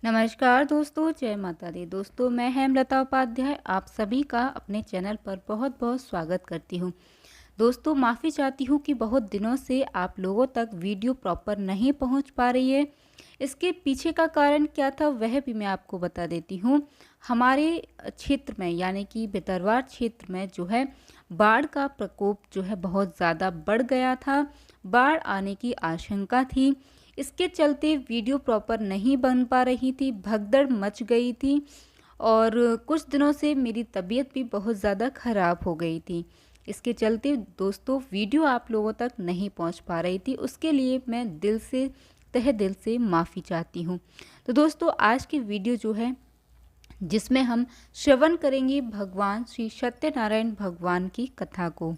नमस्कार दोस्तों, जय माता दी। दोस्तों, मैं हेमलता उपाध्याय आप सभी का अपने चैनल पर बहुत बहुत स्वागत करती हूँ। दोस्तों, माफ़ी चाहती हूँ कि बहुत दिनों से आप लोगों तक वीडियो प्रॉपर नहीं पहुँच पा रही है। इसके पीछे का कारण क्या था वह भी मैं आपको बता देती हूँ। हमारे क्षेत्र में यानी कि भितरवाड़ क्षेत्र में जो है बाढ़ का प्रकोप जो है बहुत ज़्यादा बढ़ गया था। बाढ़ आने की आशंका थी। इसके चलते वीडियो प्रॉपर नहीं बन पा रही थी, भगदड़ मच गई थी और कुछ दिनों से मेरी तबीयत भी बहुत ज़्यादा ख़राब हो गई थी। इसके चलते दोस्तों वीडियो आप लोगों तक नहीं पहुंच पा रही थी, उसके लिए मैं तहे दिल से माफ़ी चाहती हूं। तो दोस्तों, आज की वीडियो जो है जिसमें हम श्रवण करेंगे भगवान श्री सत्यनारायण भगवान की कथा को।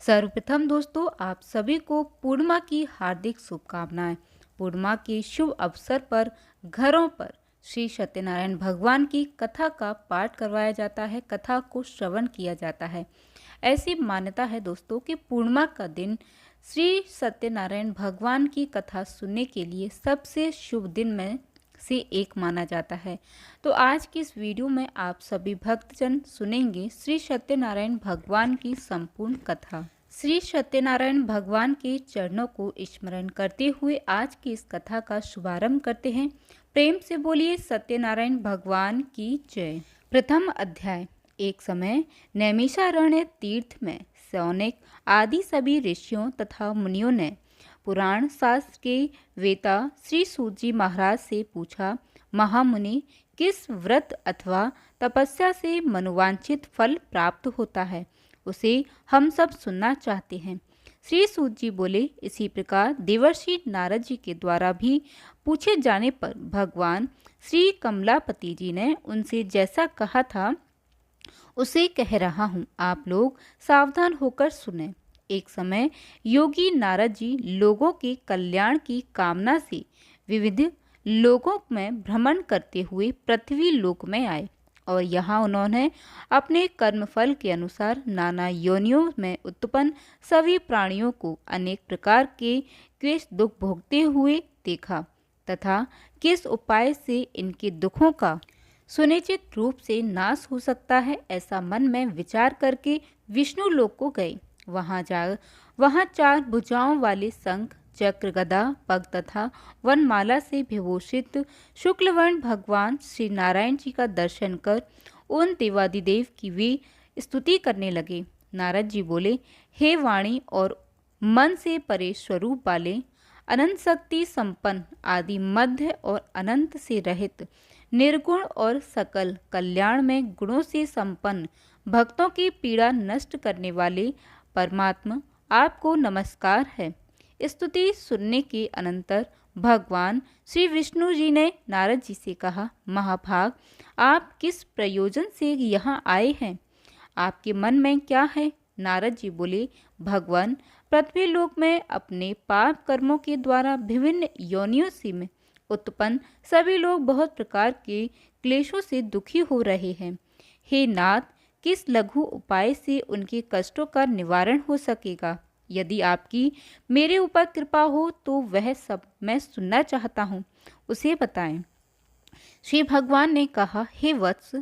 सर्वप्रथम दोस्तों, आप सभी को पूर्णिमा की हार्दिक शुभकामनाएं। पूर्णिमा के शुभ अवसर पर घरों पर श्री सत्यनारायण भगवान की कथा का पाठ करवाया जाता है, कथा को श्रवण किया जाता है। ऐसी मान्यता है दोस्तों कि पूर्णिमा का दिन श्री सत्यनारायण भगवान की कथा सुनने के लिए सबसे शुभ दिन में से एक माना जाता है। तो आज की इस वीडियो में आप सभी भक्तजन सुनेंगे श्री सत्यनारायण भगवान की संपूर्ण कथा। श्री सत्यनारायण भगवान के चरणों को स्मरण करते हुए आज की इस कथा का शुभारंभ करते हैं। प्रेम से बोलिए सत्यनारायण भगवान की जय। प्रथम अध्याय। एक समय नैमिषारण्य तीर्थ में सौनक आदि सभी ऋषियों तथा मुनियों ने पुराण शास्त्र के वेता श्री सूत जी महाराज से पूछा, महामुनि, किस व्रत अथवा तपस्या से मनोवांछित फल प्राप्त होता है, उसे हम सब सुनना चाहते हैं। श्री सूत जी बोले, इसी प्रकार देवर्षि नारद जी के द्वारा भी पूछे जाने पर भगवान श्री कमलापति जी ने उनसे जैसा कहा था उसे कह रहा हूँ, आप लोग सावधान होकर सुने। एक समय योगी नारद जी लोगों के कल्याण की कामना से विविध लोगों में भ्रमण करते हुए पृथ्वी लोक में आए और यहाँ उन्होंने अपने कर्मफल के अनुसार नाना योनियों में उत्पन्न सभी प्राणियों को अनेक प्रकार के क्लेश दुख भोगते हुए देखा तथा किस उपाय से इनके दुखों का सुनिश्चित रूप से नाश हो सकता है, ऐसा मन में विचार करके विष्णु लोक को गए। वहाँ 4 भुजाओं वाले शंख, चक्र, गदा, पग तथा वनमाला से विभूषित शुक्लवर्ण भगवान श्री नारायण जी का दर्शन कर उन देवादिदेव की वे स्तुति करने लगे। नारद जी बोले, हे वाणी और मन से परे स्वरूप वाले, अनंत शक्ति संपन्न, आदि मध्य और अनंत से रहित, निर्गुण और सकल कल्याण में गुणों से संपन्न, भक्तों की पीड़ा नष्ट करने वाले परमात्मा, आपको नमस्कार है। स्तुति सुनने के अनंतर भगवान श्री विष्णु जी ने नारद जी से कहा, महाभाग, आप किस प्रयोजन से यहाँ आए हैं? आपके मन में क्या है? नारद जी बोले, भगवान, पृथ्वी लोक में अपने पाप कर्मों के द्वारा विभिन्न योनियों से में उत्पन्न सभी लोग बहुत प्रकार के क्लेशों से दुखी हो रहे हैं। हे नाथ, किस लघु उपाय से उनके कष्टों का निवारण हो सकेगा? यदि आपकी मेरे ऊपर कृपा हो तो वह सब मैं सुनना चाहता हूँ, उसे बताएं। श्री भगवान ने कहा, हे वत्स,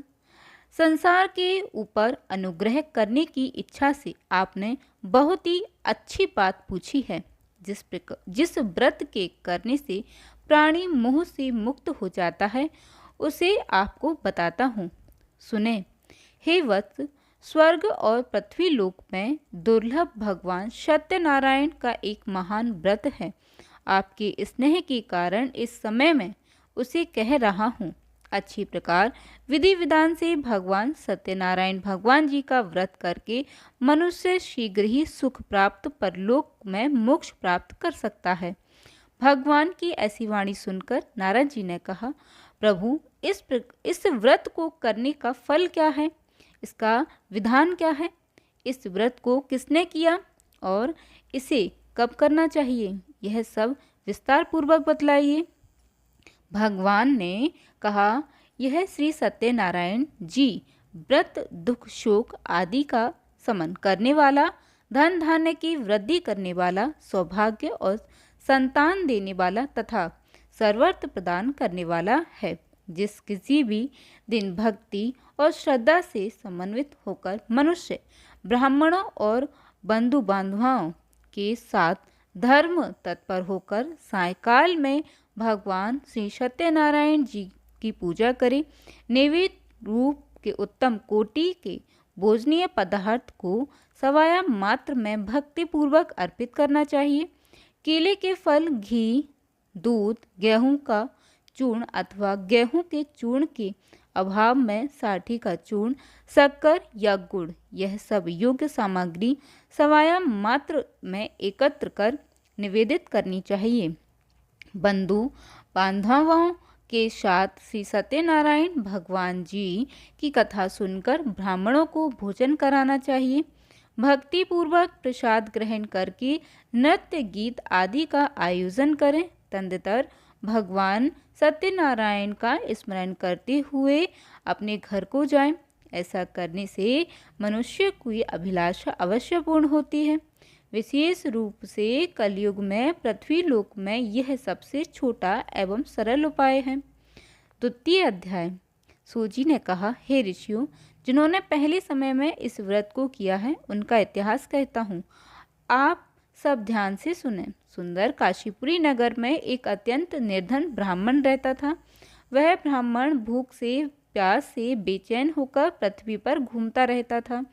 संसार के ऊपर अनुग्रह करने की इच्छा से आपने बहुत ही अच्छी बात पूछी है। जिस व्रत के करने से प्राणी मोह से मुक्त हो जाता है उसे आपको बताता हूँ, सुने। हे वत्स, स्वर्ग और पृथ्वी लोक में दुर्लभ भगवान सत्यनारायण का एक महान व्रत है। आपके स्नेह के कारण इस समय में उसे कह रहा हूँ। अच्छी प्रकार विधि विधान से भगवान सत्यनारायण भगवान जी का व्रत करके मनुष्य शीघ्र ही सुख प्राप्त परलोक में मोक्ष प्राप्त कर सकता है। भगवान की ऐसी वाणी सुनकर नारद जी ने कहा, प्रभु, इस व्रत को करने का फल क्या है? इसका विधान क्या है? इस व्रत को किसने किया और इसे कब करना चाहिए? यह सब विस्तार पूर्वक बतलाइए। भगवान ने कहा, यह श्री सत्यनारायण जी व्रत दुख शोक आदि का समन करने वाला, धन धान्य की वृद्धि करने वाला, सौभाग्य और संतान देने वाला तथा सर्वत्र प्रदान करने वाला है। जिस किसी भी दिन भक्ति और श्रद्धा से समन्वित होकर मनुष्य ब्राह्मणों और बंधु बांधवों के साथ धर्म तत्पर होकर सायंकाल में भगवान श्री सत्यनारायण जी की पूजा करे, नैवेद्य रूप के उत्तम कोटि के भोजनीय पदार्थ को सवाया मात्र में भक्ति पूर्वक अर्पित करना चाहिए। केले के फल, घी, दूध, गेहूं का चूर्ण अथवा गेहूं के चूर्ण के अभाव में साठी का चूर्ण, शक्कर या गुड़, यह सब योग्य सामग्री सवाया मात्र में एकत्र कर निवेदित करनी चाहिए। बंधु बांधवों के साथ श्री सत्यनारायण भगवान जी की कथा सुनकर ब्राह्मणों को भोजन कराना चाहिए। भक्ति पूर्वक प्रसाद ग्रहण करके नृत्य, गीत आदि का आयोजन करें। तदनंतर भगवान सत्यनारायण का स्मरण करते हुए अपने घर को जाएं। ऐसा करने से मनुष्य की अभिलाषा अवश्य पूर्ण होती है। विशेष रूप से कलयुग में पृथ्वी लोक में यह सबसे छोटा एवं सरल उपाय है। द्वितीय अध्याय। सूजी ने कहा, हे ऋषियों, जिन्होंने पहले समय में इस व्रत को किया है उनका इतिहास कहता हूँ, आप सब ध्यान से सुने। सुंदर काशीपुरी नगर में एक अत्यंत निर्धन ब्राह्मण रहता था। वह ब्राह्मण भूख से, प्यास से बेचैन होकर पृथ्वी पर घूमता रहता था।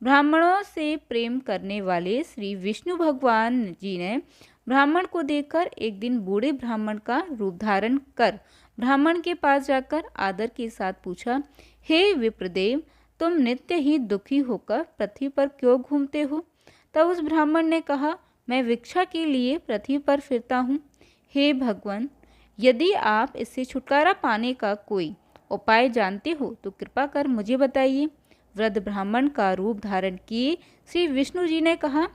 ब्राह्मणों से प्रेम करने वाले श्री विष्णु भगवान जी ने ब्राह्मण को देखकर एक दिन बूढ़े ब्राह्मण का रूप धारण कर ब्राह्मण के पास जाकर आदर के साथ पूछा, हे विप्रदेव, तुम नित्य ही दुखी होकर पृथ्वी पर क्यों घूमते हो? तब उस ब्राह्मण ने कहा, मैं भिक्षा के लिए पृथ्वी पर फिरता हूँ। हे भगवान, यदि आप इससे छुटकारा पाने का कोई उपाय जानते हो तो कृपा कर मुझे बताइए। वृद्ध ब्राह्मण का रूप धारण किए श्री विष्णु जी ने कहा,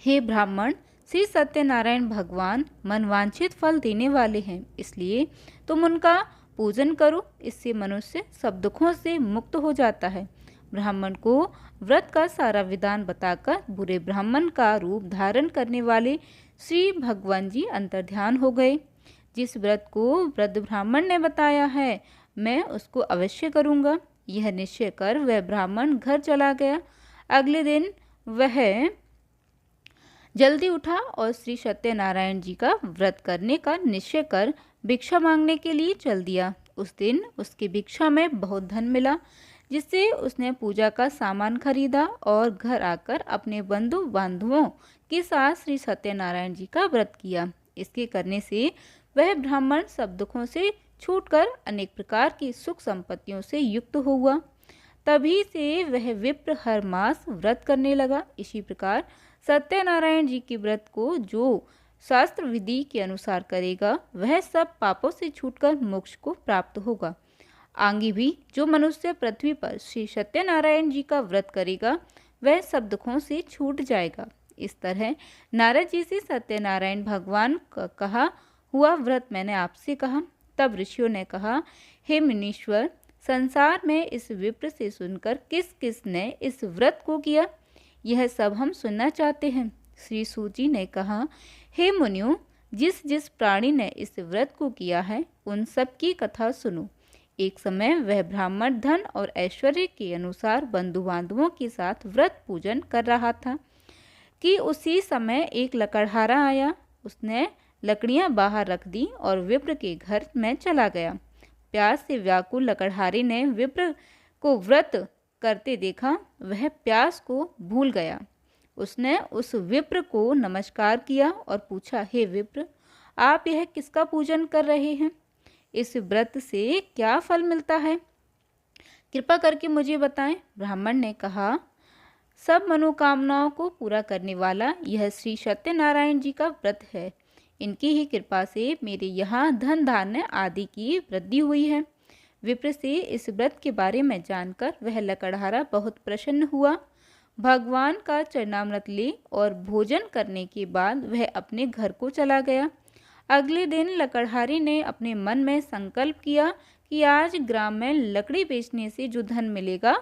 हे ब्राह्मण, श्री सत्यनारायण भगवान मनवांछित फल देने वाले हैं, इसलिए तुम उनका पूजन करो। इससे मनुष्य सब दुखों से मुक्त हो जाता है। ब्राह्मण को व्रत का सारा विधान बताकर बुरे ब्राह्मण का रूप धारण करने वाले श्री भगवान जी अंतर्ध्यान हो गए। जिस व्रत को वृद्ध ब्राह्मण ने बताया है, मैं उसको अवश्य करूँगा, यह निश्चय कर वह ब्राह्मण घर चला गया। अगले दिन वह जल्दी उठा और श्री सत्यनारायण जी का व्रत करने का निश्चय कर भिक्षा मांगने के लिए चल दिया। उस दिन उसकी भिक्षा में बहुत धन मिला, जिससे उसने पूजा का सामान खरीदा और घर आकर अपने बंधु बांधवों के साथ श्री सत्यनारायण जी का व्रत किया। इसके करने से वह ब्राह्मण सब दुखों से छूटकर अनेक प्रकार की सुख संपत्तियों से युक्त हुआ। तभी से वह विप्र हर मास व्रत करने लगा। इसी प्रकार सत्यनारायण जी के व्रत को जो शास्त्र विधि के अनुसार करेगा, वह सब पापों से छूटकर मोक्ष को प्राप्त होगा। आगे भी जो मनुष्य पृथ्वी पर श्री सत्यनारायण जी का व्रत करेगा, वह सब दुखों से छूट जाएगा। इस तरह नारद जी से सत्यनारायण भगवान का कहा हुआ व्रत मैंने आपसे कहा। तब ऋषियों ने कहा, हे मुनीश्वर, संसार में इस विप्र से सुनकर किस किस ने इस व्रत को किया, यह सब हम सुनना चाहते हैं। श्री सूची ने कहा, हे मुनियों, जिस जिस प्राणी ने इस व्रत को किया है उन सब की कथा सुनो। एक समय वह ब्राह्मण धन और ऐश्वर्य के अनुसार बंधु बांधवों के साथ व्रत पूजन कर रहा था कि उसी समय एक लकड़हारा आया। उसने लकड़ियां बाहर रख दी और विप्र के घर में चला गया। प्यास से व्याकुल लकड़हारे ने विप्र को व्रत करते देखा। वह प्यास को भूल गया। उसने उस विप्र को नमस्कार किया और पूछा, हे विप्र, आप यह किसका पूजन कर रहे हैं? इस व्रत से क्या फल मिलता है? कृपा करके मुझे बताएं। ब्राह्मण ने कहा, सब मनोकामनाओं को पूरा करने वाला यह श्री सत्यनारायण जी का व्रत है। इनकी ही कृपा से मेरे यहाँ धन धान्य आदि की वृद्धि हुई है। विप्र से इस व्रत के बारे में जानकर वह लकड़हारा बहुत प्रसन्न हुआ। भगवान का चरणामृत ले और भोजन करने के बाद वह अपने घर को चला गया। अगले दिन लकड़हारे ने अपने मन में संकल्प किया कि आज ग्राम में लकड़ी बेचने से जो धन मिलेगा,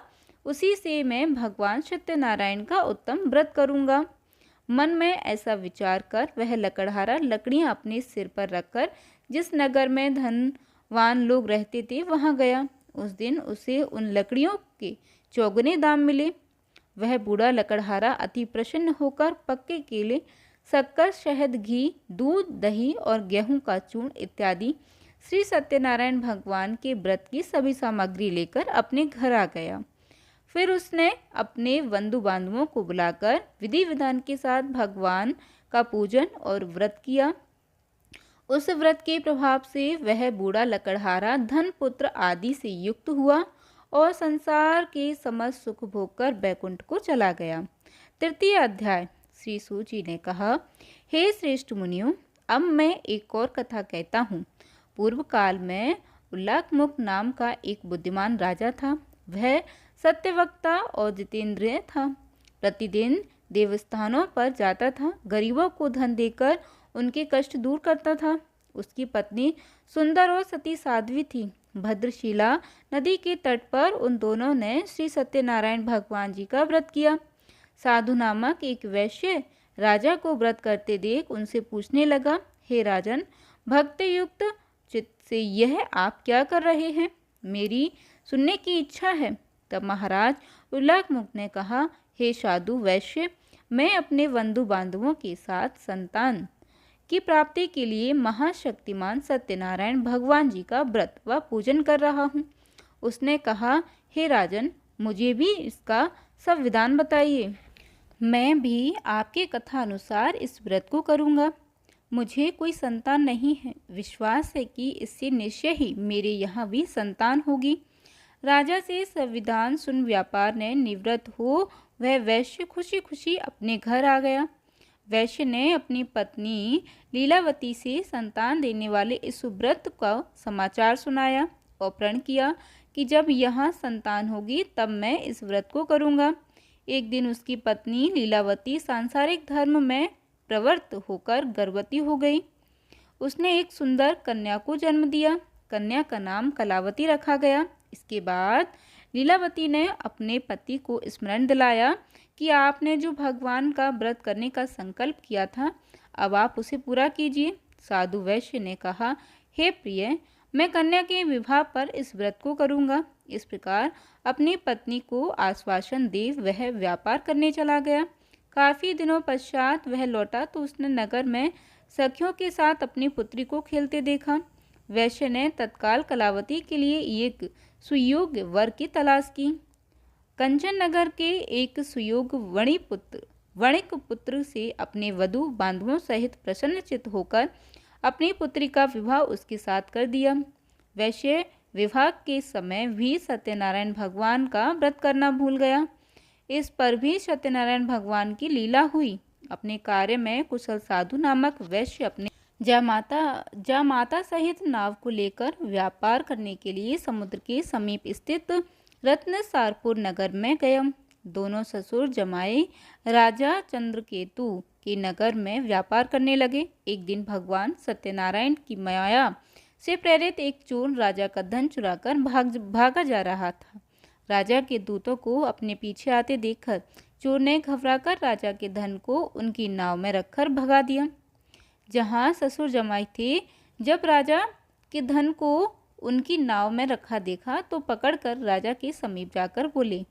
उसी से मैं भगवान सत्यनारायण का उत्तम व्रत करूँगा। मन में ऐसा विचार कर वह लकड़हारा लकड़ियाँ अपने सिर पर रखकर जिस नगर में धनवान लोग रहते थे वहां गया। उस दिन उसे उन लकड़ियों के चौगुने दाम मिले। वह बूढ़ा लकड़हारा अति प्रसन्न होकर पक्के केले, शक्कर, शहद, घी, दूध, दही और गेहूं का चूर्ण इत्यादि श्री सत्यनारायण भगवान के व्रत की सभी सामग्री लेकर अपने घर आ गया। फिर उसने अपने बंधु बांधवों को बुलाकर विधि विधान के साथ भगवान का पूजन और व्रत किया। उस व्रत के प्रभाव से वह बूढ़ा लकड़हारा धन, पुत्र आदि से युक्त हुआ और संसार के समस्त सुख भोग कर बैकुंठ को चला गया। तृतीय अध्याय। श्री सूत जी ने कहा, हे श्रेष्ठ मुनियों, अब मैं एक और कथा कहता हूँ। पूर्व काल में उल्लाकमुख नाम का एक बुद्धिमान राजा था। वह सत्यवक्ता और जितेंद्रिय था। प्रतिदिन देवस्थानों पर जाता था, गरीबों को धन देकर उनके कष्ट दूर करता था। उसकी पत्नी सुंदर और सती साध्वी थी। भद्रशिला नदी के तट पर उन दोनों ने श्री सत्यनारायण भगवान जी का व्रत किया। साधु नामक एक वैश्य राजा को व्रत करते देख उनसे पूछने लगा, हे राजन, भक्ति युक्त चित्त से यह आप क्या कर रहे हैं? मेरी सुनने की इच्छा है। तब महाराज उल्लाकमुख ने कहा, हे साधु वैश्य, मैं अपने बंधु बांधवों के साथ संतान की प्राप्ति के लिए महाशक्तिमान सत्यनारायण भगवान जी का व्रत व पूजन कर रहा हूँ। उसने कहा, हे राजन, मुझे भी इसका सब विधान बताइए। मैं भी आपके कथा अनुसार इस व्रत को करूँगा। मुझे कोई संतान नहीं है। विश्वास है कि इससे निश्चय ही मेरे यहाँ भी संतान होगी। राजा से सब विधान सुन व्यापार ने निवृत्त हो वह वैश्य खुशी खुशी अपने घर आ गया। वैश्य ने अपनी पत्नी लीलावती से संतान देने वाले इस व्रत का समाचार सुनाया और प्रण किया कि जब यहाँ संतान होगी तब मैं इस व्रत को करूँगा। एक दिन उसकी पत्नी लीलावती सांसारिक धर्म में प्रवृत्त होकर गर्भवती हो गई। उसने एक सुंदर कन्या को जन्म दिया। कन्या का नाम कलावती रखा गया। इसके बाद लीलावती ने अपने पति को स्मरण दिलाया कि आपने जो भगवान का व्रत करने का संकल्प किया था, अब आप उसे पूरा कीजिए। साधु वैश्य ने कहा, हे प्रिय, मैं कन्या के विवाह पर इस व्रत को करूँगा। इस प्रकार अपनी पत्नी को आश्वासन दे वह व्यापार करने चला गया। काफ़ी दिनों पश्चात वह लौटा तो उसने नगर में सखियों के साथ अपनी पुत्री को खेलते देखा। वैश्य ने तत्काल कलावती के लिए एक सुयोग्य वर की तलाश की। कंचन नगर के एक सुयोग्य वणिक पुत्र से अपने वधु बांधवों सहित प्रसन्नचित्त होकर अपनी पुत्री का विवाह उसके साथ कर दिया। वैश्य विवाह के समय भी सत्यनारायण भगवान का व्रत करना भूल गया। इस पर भी सत्यनारायण भगवान की लीला हुई। अपने कार्य में कुशल साधु नामक वैश्य अपने जामाता सहित नाव को लेकर व्यापार करने के लिए समुद्र के समीप स्थित रत्नसारपुर नगर में गया। दोनों ससुर जमाई राजा चंद्रकेतु के नगर में व्यापार करने लगे। एक दिन भगवान सत्यनारायण की माया से प्रेरित एक चोर राजा का धन चुराकर भागा जा रहा था। राजा के दूतों को अपने पीछे आते देखकर चोर ने घबराकर राजा के धन को उनकी नाव में रखकर भगा दिया। जहाँ ससुर जमाई थे, जब राजा के धन को उनकी नाव में रखा देखा तो पकड़कर राजा के समीप जाकर बोले,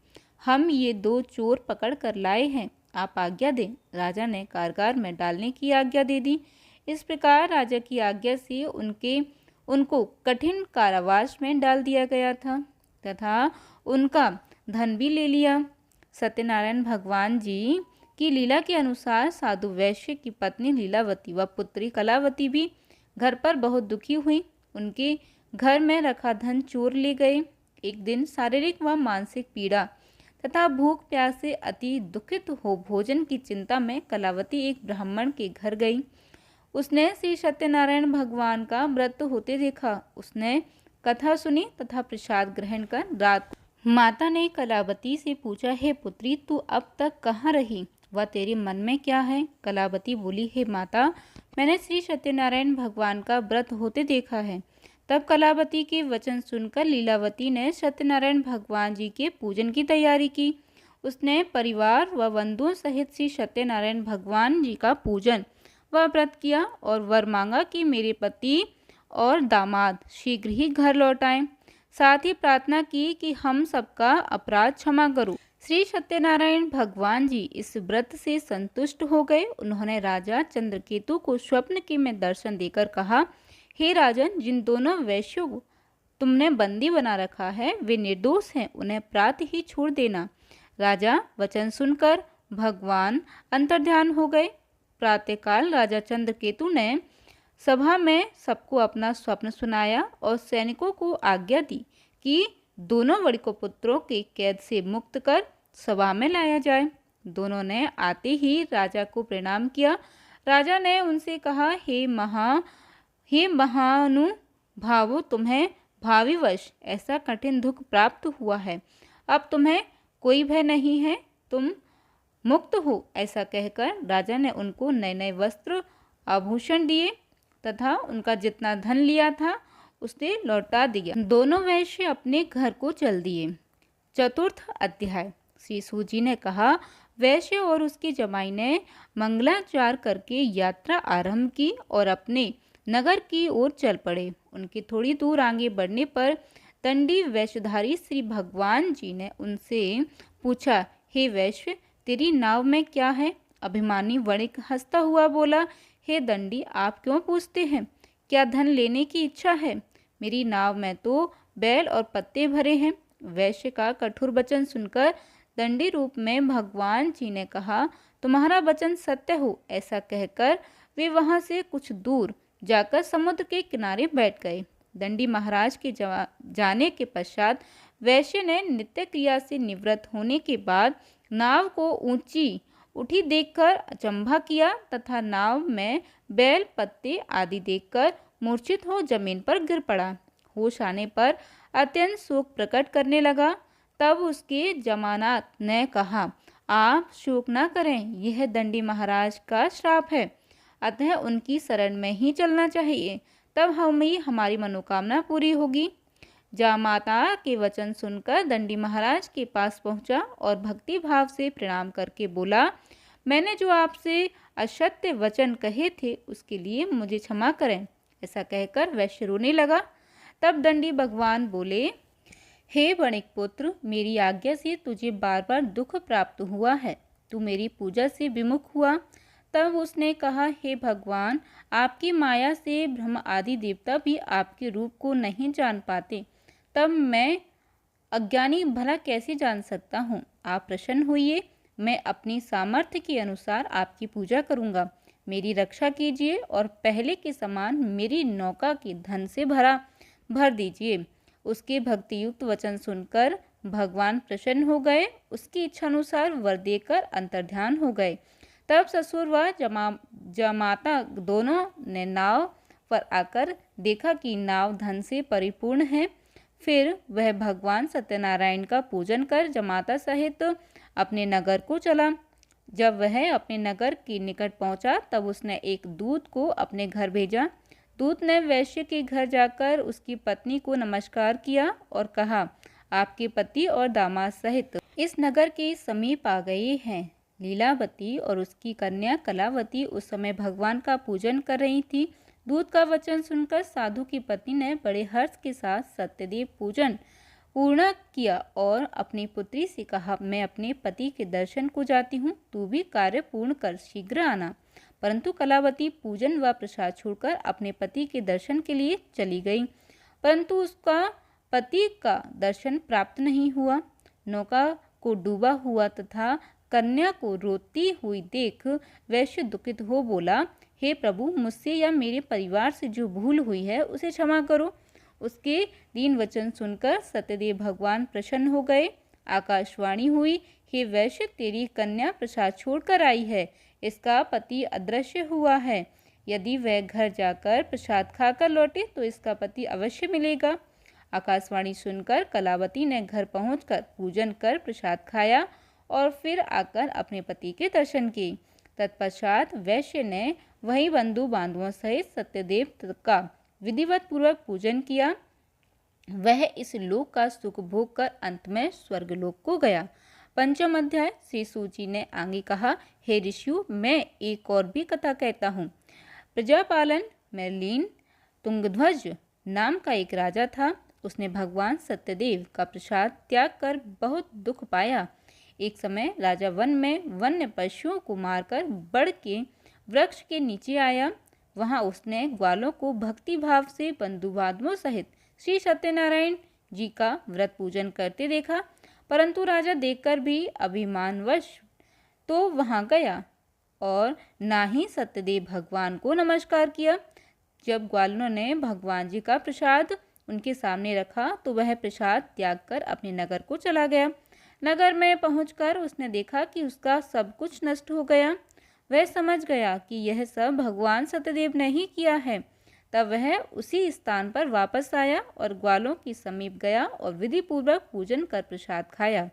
हम ये दो चोर पकड़ कर लाए हैं, आप आज्ञा दें। राजा ने कारागार में डालने की आज्ञा दे दी। इस प्रकार राजा की आज्ञा से उनको कठिन कारावास में डाल दिया गया था तथा उनका धन भी ले लिया। सत्यनारायण भगवान जी की लीला के अनुसार साधु वैश्य की पत्नी लीलावती व पुत्री कलावती भी घर पर बहुत दुखी हुई। उनके घर में रखा धन चोर ले गए। एक दिन शारीरिक व मानसिक पीड़ा तथा भूख प्यास से अति दुखित हो भोजन की चिंता में कलावती एक ब्राह्मण के घर गई। उसने श्री सत्यनारायण भगवान का व्रत होते देखा। उसने कथा सुनी तथा प्रसाद ग्रहण कर रात माता ने कलावती से पूछा, हे पुत्री, तू अब तक कहाँ रही व तेरे मन में क्या है? कलावती बोली, हे माता, मैंने श्री सत्यनारायण भगवान का व्रत होते देखा है। तब कलावती के वचन सुनकर लीलावती ने सत्यनारायण भगवान जी के पूजन की तैयारी की। उसने परिवार व बंधुओं सहित श्री सत्यनारायण भगवान जी का पूजन व व्रत किया और वर मांगा कि मेरे पति और दामाद शीघ्र ही घर लौट आए। साथ ही प्रार्थना की कि हम सबका अपराध क्षमा करो। श्री सत्यनारायण भगवान जी इस व्रत से संतुष्ट हो गए। उन्होंने राजा चंद्रकेतु को स्वप्न के में दर्शन देकर कहा, हे राजन, जिन दोनों वैश्यों को तुमने बंदी बना रखा है वे निर्दोष हैं, उन्हें प्रातः ही छोड़ देना। राजा वचन सुनकर भगवान अंतर्ध्यान हो गए। प्रातःकाल राजा चंद्रकेतु ने सभा में सबको अपना स्वप्न सुनाया और सैनिकों को आज्ञा दी कि दोनों वणिकों पुत्रों के कैद से मुक्त कर सभा में लाया जाए। दोनों ने आते ही राजा को प्रणाम किया। राजा ने उनसे कहा, हे महानुभावों, तुम्हें भाविवश ऐसा कठिन दुख प्राप्त हुआ है। अब तुम्हें कोई भय नहीं है, तुम मुक्त हो। ऐसा कहकर राजा ने उनको नए नए वस्त्र आभूषण दिए तथा उनका जितना धन लिया था उसने लौटा दिया। दोनों वैश्य अपने घर को चल दिए। चतुर्थ अध्याय। श्री सूत जी ने कहा, वैश्य और उसकी जमाई ने मंगलाचार करके यात्रा आरंभ की और अपने नगर की ओर चल पड़े। उनके थोड़ी दूर आगे बढ़ने पर दंडी वेशधारी श्री भगवान जी ने उनसे पूछा, हे वैश्य, तेरी नाव में क्या है? अभिमानी वणिक हंसता हुआ बोला, हे दंडी, आप क्यों पूछते हैं? क्या धन लेने की इच्छा है? मेरी नाव में तो बैल और पत्ते भरे हैं। वैश्य का कठोर वचन सुनकर दंडी रूप में भगवान जी ने कहा, तुम्हारा वचन सत्य हो। ऐसा कहकर वे वहां से कुछ दूर जाकर समुद्र के किनारे बैठ गए। दंडी महाराज के जाने के पश्चात वैश्य ने नित्य क्रिया से निवृत्त होने के बाद नाव को ऊंची उठी देखकर अचंभा किया तथा नाव में बैल पत्ते आदि देखकर मूर्छित हो जमीन पर गिर पड़ा। होश आने पर अत्यंत शोक प्रकट करने लगा। तब उसके जमानत ने कहा, आप शोक न करें, यह दंडी महाराज का श्राप है, अतः उनकी शरण में ही चलना चाहिए, तब हमारी मनोकामना पूरी होगी। जामाता के वचन सुनकर दंडी महाराज के पास पहुंचा और भक्ति भाव से प्रणाम करके बोला, मैंने जो आपसे असत्य वचन कहे थे उसके लिए मुझे क्षमा करें। ऐसा कहकर वैश्य रोने लगा। तब दंडी भगवान बोले, हे वणिक पुत्र, मेरी आज्ञा से तुझे बार बार दुख प्राप्त हुआ है, तू मेरी पूजा से विमुख हुआ। तब उसने कहा, हे भगवान, आपकी माया से ब्रह्म आदि देवता भी आपके रूप को नहीं जान पाते, तब मैं अज्ञानी भला कैसे जान सकता हूँ? आप प्रसन्न होइए, मैं अपनी सामर्थ्य के अनुसार आपकी पूजा करूँगा। मेरी रक्षा कीजिए और पहले के समान मेरी नौका के धन से भर दीजिए। उसके भक्तियुक्त वचन सुनकर भगवान प्रसन्न हो गए, उसकी इच्छानुसार वर देकर अंतर्ध्यान हो गए। तब ससुर व जमाता दोनों ने नाव पर आकर देखा कि नाव धन से परिपूर्ण है। फिर वह भगवान सत्यनारायण का पूजन कर जमाता सहित अपने नगर को चला। जब वह अपने नगर के निकट पहुंचा तब उसने एक दूत को अपने घर भेजा। दूत ने वैश्य के घर जाकर उसकी पत्नी को नमस्कार किया और कहा, आपके पति और दामाद सहित इस नगर के समीप आ गए हैं। लीलावती और उसकी कन्या कलावती उस समय भगवान का पूजन कर रही थी। दूत का वचन सुनकर साधु की पत्नी ने बड़े हर्ष के साथ सत्यदेव पूजन पूर्ण किया और अपनी पुत्री से कहा, मैं अपने पति के दर्शन को जाती हूँ, तू भी कार्य पूर्ण कर शीघ्र आना। परंतु कलावती पूजन व प्रसाद छोड़कर अपने पति के दर्शन के लिए चली गई, परंतु उसका पति का दर्शन प्राप्त नहीं हुआ। नौका को डूबा हुआ तथा कन्या को रोती हुई देख वैश्य दुखित हो बोला, हे प्रभु, मुझसे या मेरे परिवार से जो भूल हुई है उसे क्षमा करो। उसके दीन वचन सुनकर सत्यदेव भगवान प्रसन्न हो गए। आकाशवाणी हुई, हे वैश्य, तेरी कन्या प्रसाद छोड़कर आई है, इसका पति अदृश्य हुआ है। यदि वह घर जाकर प्रसाद खाकर लौटे तो इसका पति अवश्य मिलेगा। आकाशवाणी सुनकर कलावती ने घर पहुंचकर पूजन कर प्रसाद खाया और फिर आकर अपने पति के दर्शन किए। तत्पश्चात वैश्य ने वही बंधु बांधवों सहित सत्यदेव का विधिवत पूर्वक पूजन किया। वह इस लोक का सुख भोग कर अंत में स्वर्गलोक को गया। पंचम अध्याय। श्री सूची ने आगे कहा, हे ऋषियों, मैं एक और भी कथा कहता हूँ। प्रजापालन में लीन तुंगध्वज नाम का एक राजा था। उसने भगवान सत्यदेव का प्रसाद त्याग कर बहुत दुख पाया। एक समय राजा वन में वन्य पशुओं को मारकर बड़ के वृक्ष के नीचे आया। वहां उसने ग्वालों को भक्ति भाव से बंधु बांधवों सहित श्री सत्यनारायण जी का व्रत पूजन करते देखा, परंतु राजा देखकर भी अभिमानवश तो वहां गया और ना ही सत्यदेव भगवान को नमस्कार किया। जब ग्वालों ने भगवान जी का प्रसाद उनके सामने रखा तो वह प्रसाद त्याग कर अपने नगर को चला गया। नगर में पहुंचकर उसने देखा कि उसका सब कुछ नष्ट हो गया। वह समझ गया कि यह सब भगवान सत्यदेव ने ही किया है। तब वह उसी स्थान पर वापस आया और ग्वालों के समीप गया और विधि पूर्वक पूजन कर प्रसाद खाया।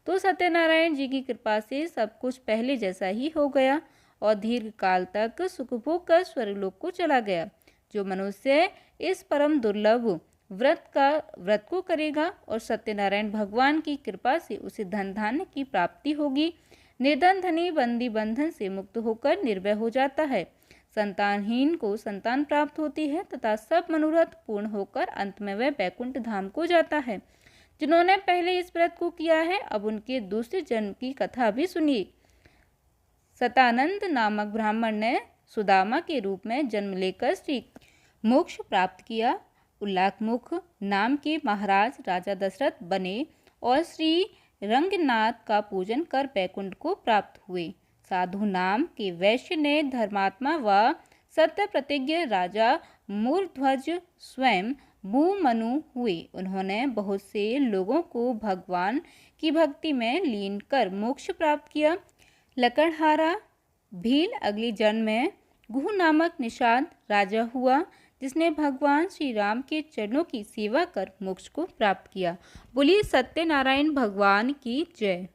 तो सत्यनारायण जी की कृपा से सब कुछ पहले जैसा ही हो गया और दीर्घ काल तक सुख भोग कर स्वर्गलोक को चला गया। जो मनुष्य इस परम दुर्लभ व्रत को करेगा और सत्यनारायण भगवान की कृपा से उसे धन धान्य की प्राप्ति होगी। निर्धन धनी बंदी बंधन से मुक्त होकर निर्भय हो जाता है। संतानहीन को संतान प्राप्त होती है तथा सब मनोरथ पूर्ण होकर अंत में वह बैकुंठ धाम को जाता है। जिन्होंने पहले इस व्रत को किया है, अब उनके दूसरे जन्म की कथा भी सुनिए। सतानंद नामक ब्राह्मण ने सुदामा के रूप में जन्म लेकर श्री मोक्ष प्राप्त किया। उल्लाखमुख नाम के महाराज राजा दशरथ बने और श्री रंगनाथ का पूजन कर बैकुंठ को प्राप्त हुए। साधु नाम के वैश्य ने धर्मात्मा व सत्य प्रतिज्ञ राजा मूर्ध्वज स्वयं भूमनु हुए। उन्होंने बहुत से लोगों को भगवान की भक्ति में लीन कर मोक्ष प्राप्त किया। लकड़हारा भील अगले जन्म में गुह नामक निषाद राजा हुआ, जिसने भगवान श्री राम के चरणों की सेवा कर मोक्ष को प्राप्त किया। बोलिए सत्यनारायण भगवान की जय।